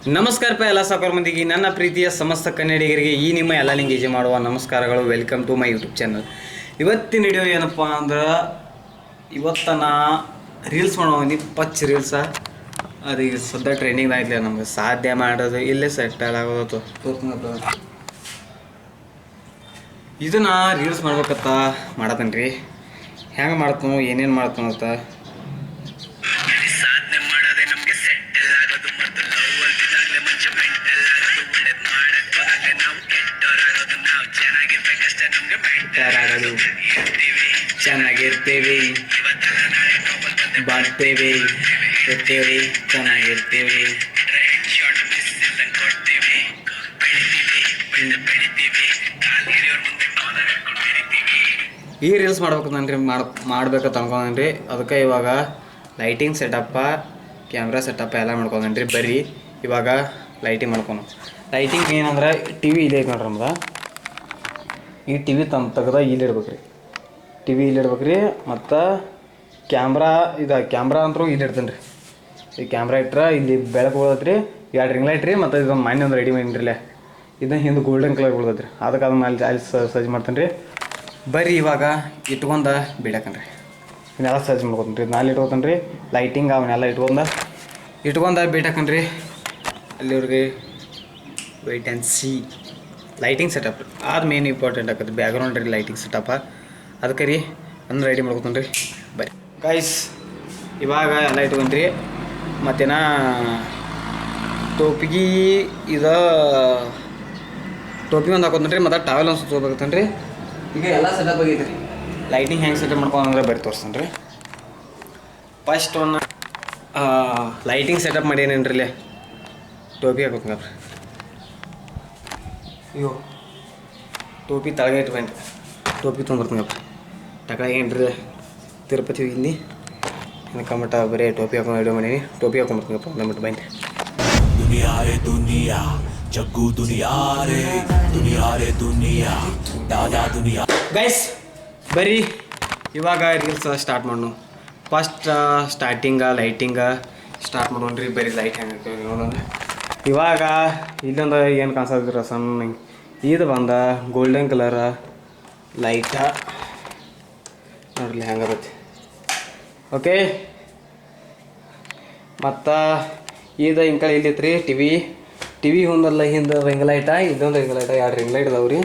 ನಮಸ್ಕಾರ ಎಲ್ಲ ಸಾಕೋರ್ ಮಂದಿಗೆ ನನ್ನ ಪ್ರೀತಿಯ ಸಮಸ್ತ ಕನ್ನಡಿಗರಿಗೆ ಈ ನಿಮ್ಮ ಎಲ್ಲ ಲಿಂಗೇಜ್ ಮಾಡುವ ನಮಸ್ಕಾರಗಳು. Welcome to my YouTube channel. ಇವತ್ತಿನ ವಿಡಿಯೋ ಏನಪ್ಪ ಅಂದ್ರೆ ಇವತ್ತು ರೀಲ್ಸ್ ಮಾಡುವ ಪಚ್ ರೀಲ್ಸ ಅದು ಈಗ ಸದ್ಯ ಟ್ರೆಂಡಿಂಗ್ ಆಗಲಿ ನಮ್ಗೆ ಸಾಧ್ಯ ಮಾಡೋದು ಇಲ್ಲೇ ಸೆಟ್ ಆಗೋದು. ಇದನ್ನು ರೀಲ್ಸ್ ಮಾಡ್ಬೇಕತ್ತ ಮಾಡತ್ತೇನೆ ರೀ. ಹೆಂಗೆ ಮಾಡ್ತಾನೋ ಏನೇನು ಮಾಡ್ತಾನೋ ಅಂತ ಚೆನ್ನಾಗಿರ್ತೀವಿ, ಬಾಳ್ತೇವೆ, ಇರ್ತೀವಿ, ಚೆನ್ನಾಗಿರ್ತೀವಿ. ಈ ರೀಲ್ಸ್ ಮಾಡ್ಬೇಕಂದ್ರಿ ಮಾಡ್ಬೇಕಂತ ಅನ್ಕೊಂಡ್ರಿ. ಅದಕ್ಕೆ ಇವಾಗ ಲೈಟಿಂಗ್ ಸೆಟಪ್ಪ, ಕ್ಯಾಮ್ರಾ ಸೆಟಪ್ ಎಲ್ಲ ಮಾಡ್ಕೊಂಡ್ರಿ. ಬರ್ರಿ ಇವಾಗ ಲೈಟಿಂಗ್ ಮಾಡ್ಕೊಂಡು. ಲೈಟಿಂಗ್ ಏನಂದ್ರೆ ಟಿ ವಿ ಇದೆ ನೋಡ್ರಿ ನಮ್ದು. ಈ ಟಿ ವಿ ತೆಗ್ದ ಇಲ್ಲಿ ಇಡ್ಬೇಕ್ರಿ. ಟಿ ವಿ ಇಲ್ಲಿ ಇಡ್ಬೇಕ್ರಿ. ಮತ್ತು ಕ್ಯಾಮ್ರಾ ಅಂತೂ ಇಲ್ಲಿ ಇಡ್ತೇನೆ ರೀ. ಈ ಕ್ಯಾಮ್ರಾ ಇಟ್ರೆ ಇಲ್ಲಿ ಬೆಳಕು ಬೀಳತ್ರಿ. 2 ರಿಂಗ್ ಲೈಟ್ ರೀ. ಮತ್ತು ಇದೊಂದು ಮನೆ ಒಂದು ರೆಡಿ ಮಾಡಿನ್ರಿಲ್ಲ, ಇದನ್ನ ಹಿಂದೆ ಗೋಲ್ಡನ್ ಕಲರ್ ಬೀಳ್ತೈತೆ ರೀ. ಅದಕ್ಕೆ ಅದನ್ನ ಅಲ್ಲಿ ಸಜ್ ಮಾಡ್ತೇನೆ ರೀ. ಬರ್ರಿ ಇವಾಗ ಇಟ್ಕೊಂಡು ಬಿಡಕನ್ರಿ. ಇವನ್ನೆಲ್ಲ ಸಜ್ ಮಾಡ್ಕೊತೀನಿ ರೀ. ನಾಳೆ ಇಟ್ಕೊತಾನೆ ರೀ. ಲೈಟಿಂಗ್ ಅವನ್ನೆಲ್ಲ ಇಟ್ಕೊಂಡು ಬಿಡಕನ್ರಿ. ಅಲ್ಲಿವ್ರಿಗೆ wait and see. Lighting setup ಅದು ಮೇನ್ ಇಂಪಾರ್ಟೆಂಟ್ ಆಗುತ್ತೆ. ಬ್ಯಾಕ್ಗ್ರೌಂಡ್ ರೀ ಲೈಟಿಂಗ್ ಸೆಟಪ್ಪ. ಅದಕ್ಕೆ ರೀ ಅಂದ್ರೆ ರೆಡಿ ಮಾಡ್ಕೊತೀನಿ ರೀ. ಬರ್ರಿ ಗೈಸ್ ಇವಾಗ ಎಲ್ಲ ಇಟ್ಕೊಂಡ್ರಿ. ಮತ್ತೇನ ಟೋಪಿಗೆ ಟೋಪಿ ಒಂದು ಹಾಕೋತೀನಿ ರೀ. ಮತ್ತು ಟಾವೆಲ್ ಒಂದು ಸುತ್ತೋಬೇಕತ್ತೇನೆ ರೀ. ಈಗ ಎಲ್ಲ ಸೆಟಪ್ ಆಗೈತೆ ರೀ. ಲೈಟಿಂಗ್ ಹೆಂಗೆ ಸೆಟಪ್ ಮಾಡ್ಕೊಂಡ್ರೆ ಬರೀ ತೋರಿಸ್ತೇನೆ ರೀ. ಫಸ್ಟ್ ಲೈಟಿಂಗ್ ಸೆಟಪ್ ಮಾಡೇನೇನ್ರಿ ಇಲ್ಲೇ ಟೋಪಿ ಹಾಕೋತೀನಿ ರೀ. ಅಯ್ಯೋ ಟೋಪಿ ತಳಗೆ ಇಟ್ಬೇನ್ರಿ. ಟೋಪಿ ತೊಗೊಂಬರ್ತೀನಪ್ಪ. ಟಕಳಾಗ ಏನ್ರಿ ತಿರುಪತಿ ಹೋಗಿದ್ನಿ ಅನ್ಕೊಂಬಿಟ್ಟ ಬರೀ ಟೋಪಿ ಹಾಕೊಂಡು ವಿಡಿಯೋ ಮಾಡೀನಿ. ಟೋಪಿ ಹಾಕೊಂಬರ್ತೀನಪ್ಪ ಅಂದ್ಬಿಟ್ಟು ಬನ್ನಿ. ದುನಿಯಾ ರೇ ದುನಿಯಾ ಜಗ್ಗು ದುನಿಯಾ ರೇ ದುನಿಯಾ ರೇ ದುನಿಯಾ ದಾದಾ ದುನಿಯಾ. ಗೈಸ್ ಬರೀ ಇವಾಗ ರೀಲ್ಸ್ ಸ್ಟಾರ್ಟ್ ಮಾಡೋಣ. ಫಸ್ಟ್ ಸ್ಟಾರ್ಟಿಂಗ ಲೈಟಿಂಗ ಸ್ಟಾರ್ಟ್ ಮಾಡೋಣ್ರಿ. ಬರೀ ಲೈಟ್ ಹೆಂಗೆ ನೋಡೋಣ. ಇವಾಗ ಇಲ್ಲೊಂದು ಏನು ಕಾಣಿಸ್ತಿರ ಸಣ್ಣ ಇದು ಬಂದ ಗೋಲ್ಡನ್ ಕಲರ ಲೈಟ ನೋಡ್ರಿ ಹೆಂಗದೈತಿ. ಓಕೆ ಮತ್ತು ಇದು ಇಂಕ ಇಲ್ಲಿತ್ತು ರೀ ಟಿ ವಿ ಒಂದಲ್ಲ ಹಿಂದೆ ರಿಂಗ್ ಲೈಟ, ಇದೊಂದು ರಿಂಗ್ ಲೈಟ. 2 ರಿಂಗ್ ಲೈಟ್ ಇದಾವೆ ರೀ.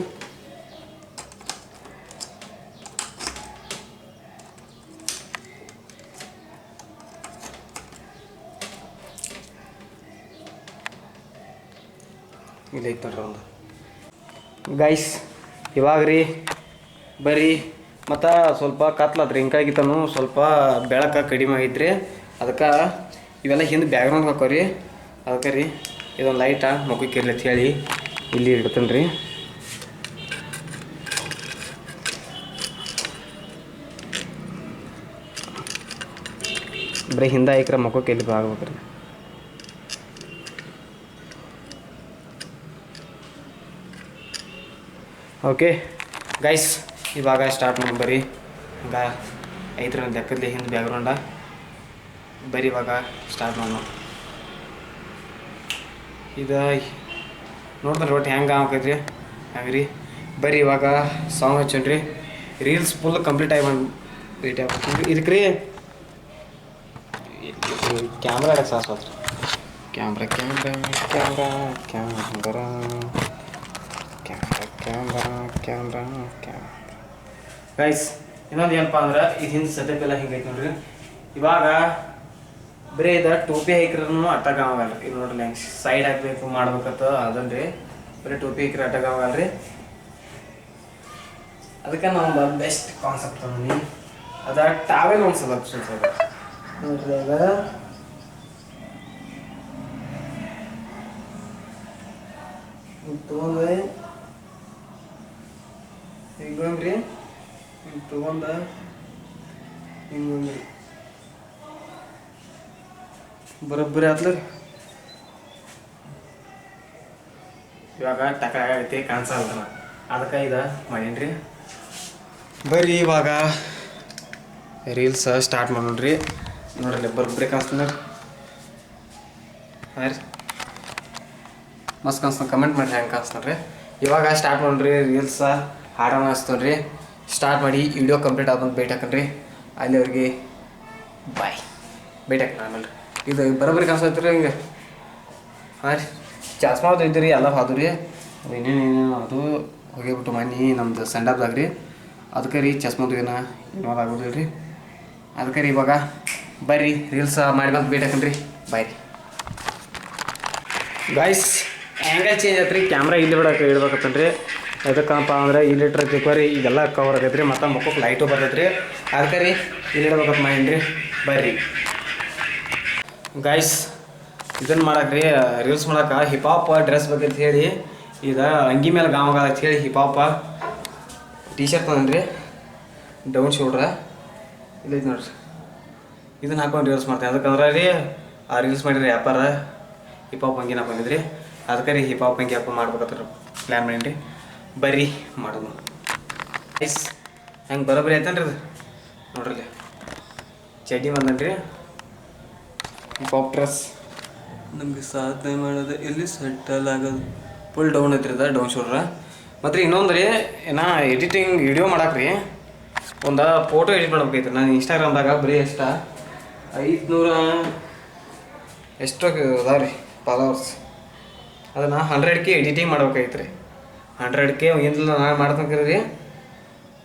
ಇಲ್ಲಿ ಐತೆ ನೋಡ್ರಿ ಒಂದು. ಗೈಸ್ ಇವಾಗ ರೀ ಬರ್ರಿ ಮತ್ತು ಸ್ವಲ್ಪ ಕತ್ಲತ್ರಿ. ಹಿಂಗಾಗಿತ್ತನು ಸ್ವಲ್ಪ ಬೆಳಕು ಕಡಿಮೆ ಆಗೈತ್ರಿ. ಅದಕ್ಕೆ ಇವೆಲ್ಲ ಹಿಂದೆ ಬ್ಯಾಕ್ಗ್ರೌಂಡ್ ಹಾಕೋರಿ. ಅದಕ್ಕೆ ರೀ ಇದೊಂದು ಲೈಟ ಮುಖಕ್ಕೆ ಇರ್ಲಿ ಅಂತ ಹೇಳಿ ಇಲ್ಲಿ ಇಡ್ತೇನೆ ರೀ. ಬರೀ ಹಿಂದೆ ಐಕ್ರ ಮುಖಕ್ಕೆ ಇಲ್ಲಿ ಆಗ್ಬೇಕ್ರಿ. ಓಕೆ ಗೈಸ್ ಇವಾಗ ಸ್ಟಾರ್ಟ್ ಮಾಡಿ ಬರ್ರಿ. ಹಂಗೆ ಐತ್ರ ಲೆಕ್ಕದಲ್ಲಿ ಹಿಂದೆ ಬ್ಯಾಕ್ಗ್ರೌಂಡ. ಬರ್ರಿ ಇವಾಗ ಸ್ಟಾರ್ಟ್ ಮಾಡೋಣ. ಇದು ನೋಡಿದ್ರೆ ಒಟ್ಟು ಹೆಂಗೆ ಆಕೈತ್ರಿ ಹಂಗೆ ರೀ. ಬರ್ರಿ ಇವಾಗ ಸಾಂಗ್ ಹಚ್ಚೋಣ್ರಿ. ರೀಲ್ಸ್ ಫುಲ್ ಕಂಪ್ಲೀಟ್ ಆಗಿ ವೇಟ್ ಆಗ್ಬೇಕು. ಇದಕ್ಕೆ ರೀ ಕ್ಯಾಮ್ರಾ ಇಡಕ್ಕೆ ಸಾಸ್ವತ್ರಿ. Camera camera camera camera camera camera camera. Guys ಇನ್ನೊಂದು ಏನಪ್ಪ ಅಂದ್ರೆ ಇದು ಹಿಂದೆ ಸೆಟಪ್ ಎಲ್ಲ ಹಿಂಗೈತೆ ನೋಡ್ರಿ. ಇವಾಗ ಬರೀ ಇದು ಟೋಪಿ ಹಾಕಿರೂ ಅಟ್ಟಾಗಲ್ಲ ರೀ. ಇದು ನೋಡ್ರಿ ಹೆಂಗೆ ಸೈಡ್ ಹಾಕಬೇಕು ಮಾಡ್ಬೇಕತ್ತ ಅದನ್ರಿ. ಬರೀ ಟೋಪಿ ಹಾಕಿದ್ರೆ ಅಟ್ಟಾಗಲ್ಲ ರೀ. ಅದಕ್ಕೆ ನಾವು ಬೆಸ್ಟ್ ಕಾನ್ಸೆಪ್ಟ್ ತೊಗೊಂಡು ಅದ ಟಾವೆಲ್ ಒಂದು ಸೆಲೆಕ್ಷನ್ ನೋಡ್ರಿ. ಅದ ತೊಗೊಂಡ್ರೆ ಹಿಂಗಂದ್ರಿ ಹಿಂಗೆ ತೊಗೊಂಡ ಹಿಂಗಂದ್ರಿ ಬರೋಬ್ಬರಿ ಆತ್ಲ ರೀ. ಇವಾಗ ಟಕಾಗೈತಿ ಕಾಣಿಸಲ್ಲ. ಅದಕ್ಕೆ ಇದು ಮಾಡೀನಿ. ಬರ್ರಿ ಇವಾಗ ರೀಲ್ಸ್ ಸ್ಟಾರ್ಟ್ ಮಾಡೋಣ್ರಿ. ನೋಡ್ರಿ ಬರೋಬ್ಬರಿ ಕಾಣಿಸ್ತದೆ. ಹಾಂ ರೀ ಮಸ್ತ್ ಕಾಣಿಸ್ತಾನೆ ಕಮೆಂಟ್ ಮಾಡಿರಿ ಹೆಂಗೆ ಕಾಣಿಸ್ತಾನೆ ರೀ. ಇವಾಗ ಸ್ಟಾರ್ಟ್ ಮಾಡ್ರಿ ರೀಲ್ಸ ಹಾಡೋಣ ಅನಿಸ್ತಾನೆ ರೀ. ಸ್ಟಾರ್ಟ್ ಮಾಡಿ ವಿಡಿಯೋ ಕಂಪ್ಲೀಟ್ ಆದಂತ ಭೇಟಿ ಹಾಕನ್ರಿ. ಅಲ್ಲಿವ್ರಿಗೆ ಬಾಯ್. ಭೇಟಿ ಹಾಕೋಣ ಆಮೇಲೆ ರೀ. ಇದು ಬರೋಬ್ಬರಿ ಕಾಣಿಸ್ತೈತೆ ರೀ ಹಿಂಗೆ. ಹಾಂ ರೀ ಚಸ್ಮಾ ಅದು ಇದ್ದೀರಿ ಎಲ್ಲ ಹಾದು ರೀ. ಇನ್ನೇನೇನು ಅದು ಹೋಗಿಬಿಟ್ಟು ಮನೆ ನಮ್ದು ಸೆಂಡಪ್ದಾಗ ರೀ. ಅದಕ್ಕೆ ರೀ ಚಸ್ಮಾದು ಇನ್ವಾಲ್ವ್ ಆಗೋದಿಲ್ಲ ರೀ. ಅದಕ್ಕೆ ರೀ ಇವಾಗ ಬರ್ರಿ ರೀಲ್ಸ್ ಮಾಡಿ ಬಂದು ಭೇಟಿ ಹಾಕನ್ರಿ. ಬಾಯ್ ರೀ ಗಾಯ್ಸ್. ಆ್ಯಂಗಲ್ ಚೇಂಜ್ ಆಯ್ತು ರೀ. ಕ್ಯಾಮ್ರಾ ಇಲ್ಲಿ ಇಡ್ಬೇಕತ್ತನ್ರಿ. ಅದಕ್ಕಪ್ಪ ಅಂದ್ರೆ ಇಲ್ಲಿ ಇಟ್ಟಿರ್ತೀವಿ ರೀ. ಈಗೆಲ್ಲ ಕವರ್ ಆಗೈತೆ ರೀ. ಮತ್ತು ಮುಖಕ್ಕೆ ಲೈಟು ಬರ್ತೈತೆ ರೀ. ಅದಕ್ಕೆ ರೀ ಇಲ್ಲಿ ಇಡ್ಬೇಕಂತ ಮಾಡೀನಿ ರೀ. ಬರ್ರಿ ಗಾಯ್ಸ್ ಇದನ್ನು ಮಾಡಕ್ಕೆ ರೀ ರೀಲ್ಸ್ ಮಾಡಕ್ಕೆ ಹಿಪಾಪ್ ಡ್ರೆಸ್ ಬೇಕಂತ ಹೇಳಿ ಈಗ ಅಂಗಿ ಮೇಲೆ ಗಾವಾಗ ಅಂತ ಹೇಳಿ ಹಿಪಾಪ ಟೀ ಶರ್ಟ್ ತಂದೀನಿ ರೀ. ಡೌನ್ ಶೋಲ್ಡ್ರ ಇಲ್ಲೈತೆ ನೋಡ್ರಿ. ಇದನ್ನು ಹಾಕೊಂಡು ರೀಲ್ಸ್ ಮಾಡ್ತೀನಿ. ಅದಕ್ಕಂದ್ರೆ ರೀ ಆ ರೀಲ್ಸ್ ಮಾಡಿರಿ ವ್ಯಾಪಾರ ಹಿಪಾಪ್ ಅಂಗಿನ ಹಾಕೊಂಡಿದ್ರಿ. ಅದಕ್ಕೆ ರೀ ಹಿಪಾಪ್ ಅಂಗಿ ಹಾಕೊಂಡು ಮಾಡ್ಬೇಕತ್ರ ಪ್ಲ್ಯಾನ್ ಮಾಡೀನಿ ರೀ. ಬರ್ರಿ ಮಾಡೋದು ಐಸ್ ಹೆಂಗೆ ಬರೋಬ್ಬರಿ ಆಯ್ತೇನ್ರಿ ಅದು ನೋಡ್ರಿ. ಚಡ್ಡಿ ಬಂದನ್ರಿ ಹಿಪಾಪ್ ಡ್ರೆಸ್. ನಮಗೆ ಸಾಧನೆ ಮಾಡೋದು ಎಲ್ಲಿ ಸೆಟಲ್ ಆಗೋದು ಫುಲ್ ಡೌನ್ ಐತ್ರಿ ಅದು ಡೌನ್ ಶೋಲ್ಡ್ರ. ಮತ್ತು ಇನ್ನೊಂದು ರೀ ನಾ ಎಡಿಟಿಂಗ್ ವಿಡಿಯೋ ಮಾಡಕ್ಕೆ ರೀ ಒಂದು ಫೋಟೋ ಎಡಿಟ್ ಮಾಡ್ಬೇಕೈತ್ರಿ. ನಾನು ಇನ್ಸ್ಟಾಗ್ರಾಮ್ದಾಗ ಬರೀ ಎಷ್ಟು 500 ಎಷ್ಟೋ ಅದಾವ ರೀ ಫಾಲೋವರ್ಸ್. ಅದನ್ನು 100K ಎಡಿಟಿಂಗ್ ಮಾಡ್ಬೇಕಾಗಿತ್ತು ರೀ. 100K ಏನಿಲ್ಲ ನಾನು ಮಾಡ್ತಂಕರಿ ರೀ.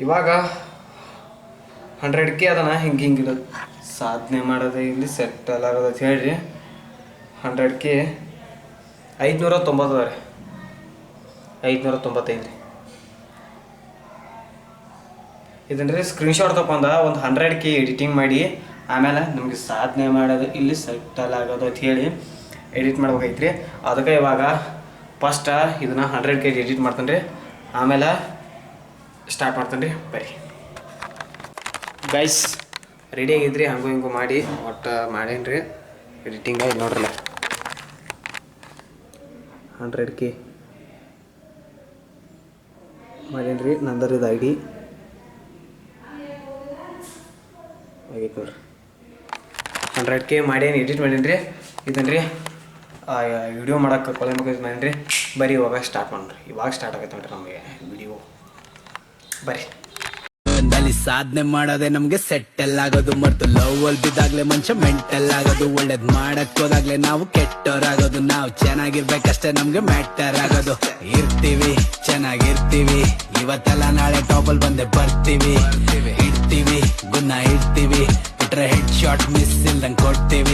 ಇವಾಗ 100K ಅದನ್ನು ಹಿಂಗೆ ಸಾಧನೆ ಮಾಡೋದು ಇಲ್ಲಿ ಸೆಟಲ್ ಆಗೋದು ಅಂತ ಹೇಳ್ರಿ. 100K 590 ಅದ ರೀ. 595 ರೀ. ಇದನ್ನ ರೀ ಸ್ಕ್ರೀನ್ಶಾಟ್ ತಗೊಂಡ ಒಂದು 100K ಎಡಿಟಿಂಗ್ ಮಾಡಿ ಆಮೇಲೆ ನಮಗೆ ಸಾಧನೆ ಮಾಡೋದು ಇಲ್ಲಿ ಸೆಟಲ್ ಆಗೋದು ಅಂತ ಹೇಳಿ ಎಡಿಟ್ ಮಾಡ್ಬೇಕೈತ್ರಿ. ಅದಕ್ಕೆ ಇವಾಗ ಫಸ್ಟ್ ಇದನ್ನು 100K ಎಡಿಟ್ ಮಾಡ್ತಾನೆ ರೀ. ಆಮೇಲೆ ಸ್ಟಾರ್ಟ್ ಮಾಡ್ತಾನೆ ರೀ. ಬರ್ರಿ ಗೈಸ್ ರೆಡಿ ಆಗಿದ್ರಿ. ಹಂಗೂ ಹಿಂಗೂ ಮಾಡಿ ಒಟ್ಟು ಮಾಡೇನಿ ರೀ ಎಡಿಟಿಂಗ. ಇದು ನೋಡ್ರಲ್ಲ 100K ಮಾಡೇನಿ ರೀ. ನಂದರ ಇದು ID ಆಗೈತೆ ನೋಡ್ರಿ. 100K ಮಾಡೇನಿ ಎಡಿಟ್ ಮಾಡೀನಿ ರೀ. ಇದನ್ನು ರೀ ವಿಡಿಯೋ ಮಾಡೋಕೆ ಕೊಲೆ ಮಾಡೀನಿ ರೀ. ಬರೀ ಇವಾಗ ಸ್ಟಾರ್ಟ್ ಮಾಡ್ರಿ. ಇವಾಗ ಸ್ಟಾರ್ಟ್ ಆಗೈತೆ ನೋಡ್ರಿ ನಮಗೆ ವಿಡಿಯೋ. ಬರ್ರಿ ಸಾಧನೆ ಮಾಡೋದೇ ನಮ್ಗೆ ಸೆಟ್ಟಲ್ ಆಗೋದು. ಮರ್ತು ಲವ್ ಅಲ್ಲಿ ಬಿದ್ದಾಗ್ಲೇ ಮನುಷ್ಯ ಮೆಂಟಲ್ ಆಗೋದು. ಒಳ್ಳೇದ್ ಮಾಡಕ್ ಹೋದಾಗ್ಲೇ ನಾವು ಕೆಟ್ಟೋರಾಗೋದು. ನಾವು ಚೆನ್ನಾಗಿರ್ಬೇಕಷ್ಟೇ ನಮ್ಗೆ ಮ್ಯಾಟರ್ ಆಗೋದು. ಇರ್ತೀವಿ ಚೆನ್ನಾಗಿರ್ತೀವಿ ಇವತ್ತೆಲ್ಲ ನಾಳೆ ಟಾಪಲ್ ಬಂದೆ ಬರ್ತೀವಿ. ಇಡ್ತೀವಿ ಗುನ್ನ ಇಡ್ತೀವಿ ಬಿಟ್ರೆ ಹೆಡ್ ಶಾಟ್ ಮಿಸ್ ಇಲ್ದಂಗ್ ಕೊಡ್ತೀವಿ.